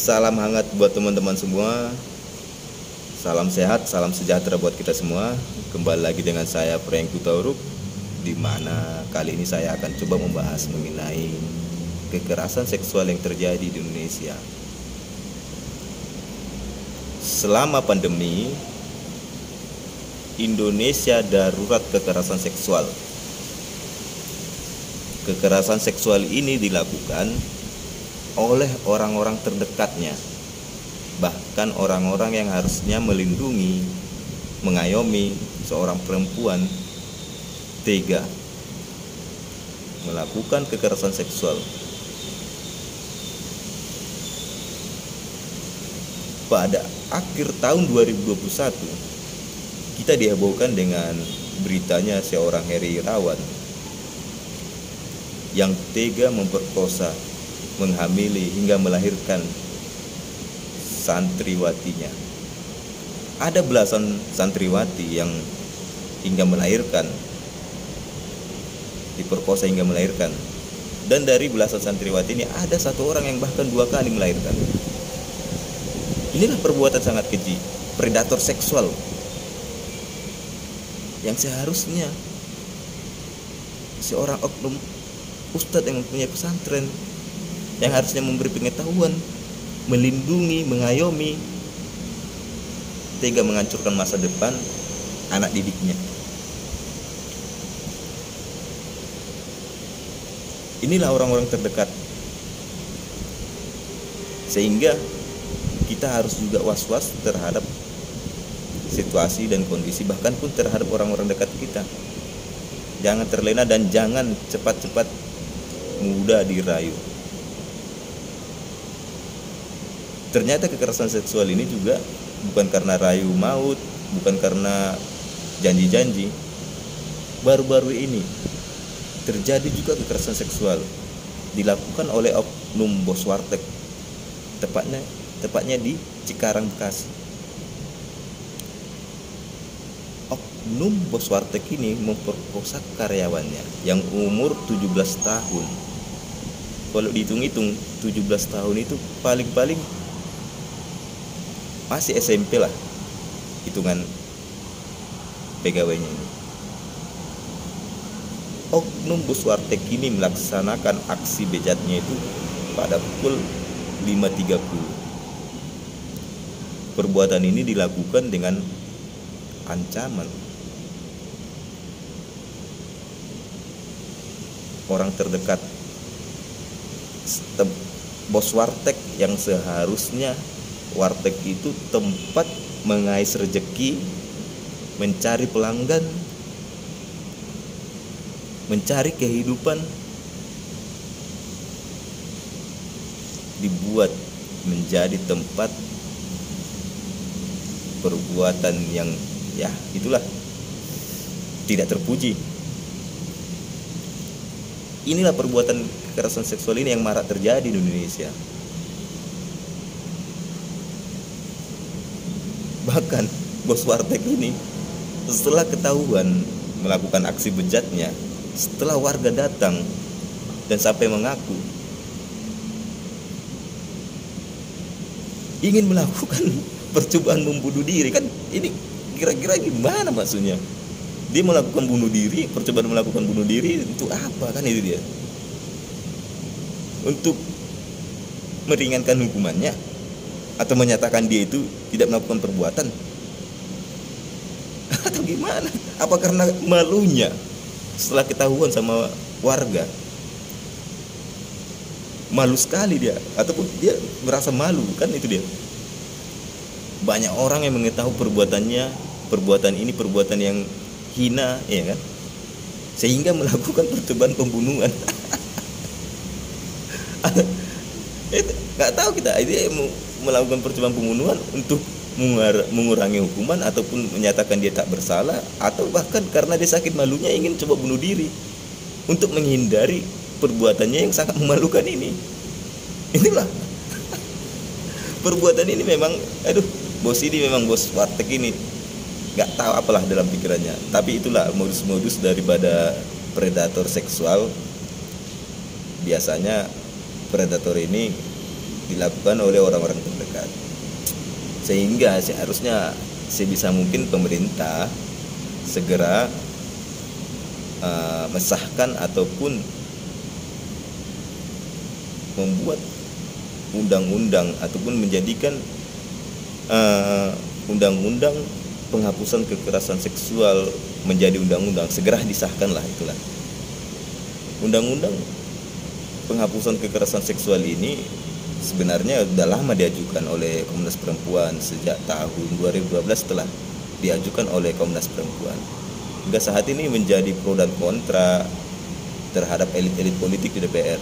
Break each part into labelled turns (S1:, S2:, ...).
S1: Salam hangat buat teman-teman semua. Salam sehat, salam sejahtera buat kita semua. Kembali lagi dengan saya Frank Hutauruk, di mana kali ini saya akan coba membahas mengenai kekerasan seksual yang terjadi di Indonesia. Selama pandemi, Indonesia darurat kekerasan seksual. Kekerasan seksual ini dilakukan oleh orang-orang terdekatnya, bahkan orang-orang yang harusnya melindungi, mengayomi seorang perempuan tega melakukan kekerasan seksual. Pada akhir tahun 2021, kita dihebohkan dengan beritanya seorang Heri Irawan yang tega memperkosa, menghamili hingga melahirkan santriwatinya. Ada belasan santriwati yang hingga melahirkan, diperkosa hingga melahirkan. Dan dari belasan santriwati ini ada satu orang yang bahkan 2 kali melahirkan. Inilah perbuatan sangat keji, predator seksual, yang seharusnya seorang oknum ustadz yang mempunyai pesantren, yang harusnya memberi pengetahuan, melindungi, mengayomi, tega menghancurkan masa depan anak didiknya. Inilah orang-orang terdekat. Sehingga kita harus juga was-was terhadap situasi dan kondisi, bahkan pun terhadap orang-orang dekat kita. Jangan terlena dan jangan cepat-cepat mudah dirayu. Ternyata kekerasan seksual ini juga bukan karena rayu maut, bukan karena janji-janji. Baru-baru ini terjadi juga kekerasan seksual dilakukan oleh oknum bos warteg, tepatnya di Cikarang, Bekasi. Oknum bos warteg ini memperkosa karyawannya yang umur 17 tahun. Kalau dihitung-hitung 17 tahun itu paling-paling masih SMP lah hitungan pegawainya ini. Oknum bos warteg ini melaksanakan aksi bejatnya itu pada pukul 5.30. Perbuatan ini dilakukan dengan ancaman. Orang terdekat bos warteg, yang seharusnya warteg itu tempat mengais rezeki, mencari pelanggan, mencari kehidupan, dibuat menjadi tempat perbuatan yang itulah tidak terpuji. Inilah perbuatan kekerasan seksual ini yang marak terjadi di Indonesia. Bahkan bos warteg ini setelah ketahuan melakukan aksi bejatnya, setelah warga datang dan sampai mengaku ingin melakukan percobaan membunuh diri, kan ini kira-kira gimana maksudnya? Dia melakukan bunuh diri, percobaan melakukan bunuh diri untuk apa, kan itu dia? Untuk meringankan hukumannya atau menyatakan dia itu tidak melakukan perbuatan? Atau gimana? Apa karena malunya setelah ketahuan sama warga? Malu sekali dia, ataupun dia merasa malu, kan itu dia. Banyak orang yang mengetahui perbuatan ini perbuatan yang hina, ya kan? Sehingga melakukan percobaan pembunuhan. Nggak tahu kita, dia melakukan percobaan pembunuhan untuk mengurangi hukuman, ataupun menyatakan dia tak bersalah, atau bahkan karena dia sakit malunya ingin coba bunuh diri untuk menghindari perbuatannya yang sangat memalukan ini. Inilah perbuatan ini memang, bos ini memang bos warteg ini nggak tahu apalah dalam pikirannya. Tapi itulah modus-modus daripada predator seksual. Biasanya predator ini dilakukan oleh orang-orang terdekat. Sehingga seharusnya sebisa mungkin pemerintah segera mesahkan ataupun membuat undang-undang ataupun menjadikan undang-undang penghapusan kekerasan seksual menjadi undang-undang, segera disahkanlah itulah. Undang-undang penghapusan kekerasan seksual ini sebenarnya sudah lama diajukan oleh Komnas Perempuan, sejak tahun 2012 telah diajukan oleh Komnas Perempuan. Hingga saat ini menjadi pro dan kontra terhadap elit-elit politik di DPR,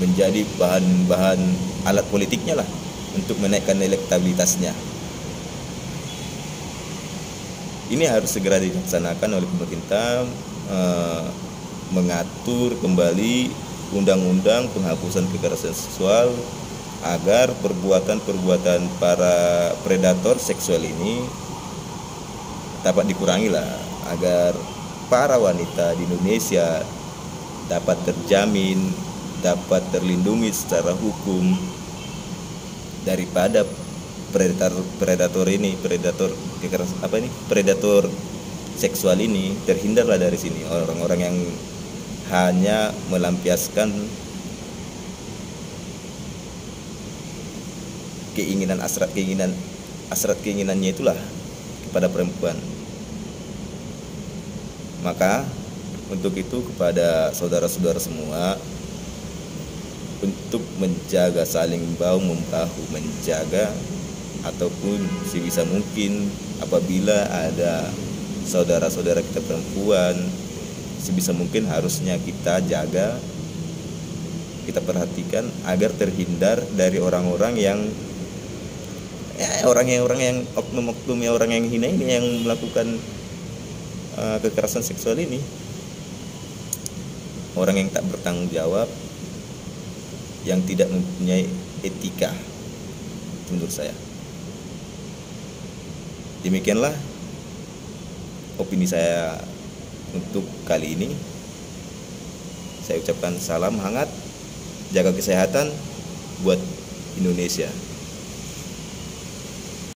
S1: menjadi bahan alat politiknya lah untuk menaikkan elektabilitasnya. Ini harus segera dilaksanakan oleh pemerintah, mengatur kembali undang-undang penghapusan kekerasan seksual agar perbuatan-perbuatan para predator seksual ini dapat dikurangi lah, agar para wanita di Indonesia dapat terjamin, dapat terlindungi secara hukum daripada predator seksual ini. Terhindarlah dari sini orang-orang yang hanya melampiaskan keinginannya itulah kepada perempuan. Maka untuk itu kepada saudara-saudara semua, untuk menjaga saling bahu-membahu, menjaga ataupun sebisa mungkin apabila ada saudara-saudara kita perempuan, sebisa mungkin harusnya kita jaga, kita perhatikan agar terhindar dari orang-orang yang oknum-oknum, orang yang hina ini, yang melakukan kekerasan seksual ini. Orang yang tak bertanggung jawab, yang tidak mempunyai etika, menurut saya. Demikianlah opini saya untuk kali ini. Saya ucapkan salam hangat, jaga kesehatan buat Indonesia.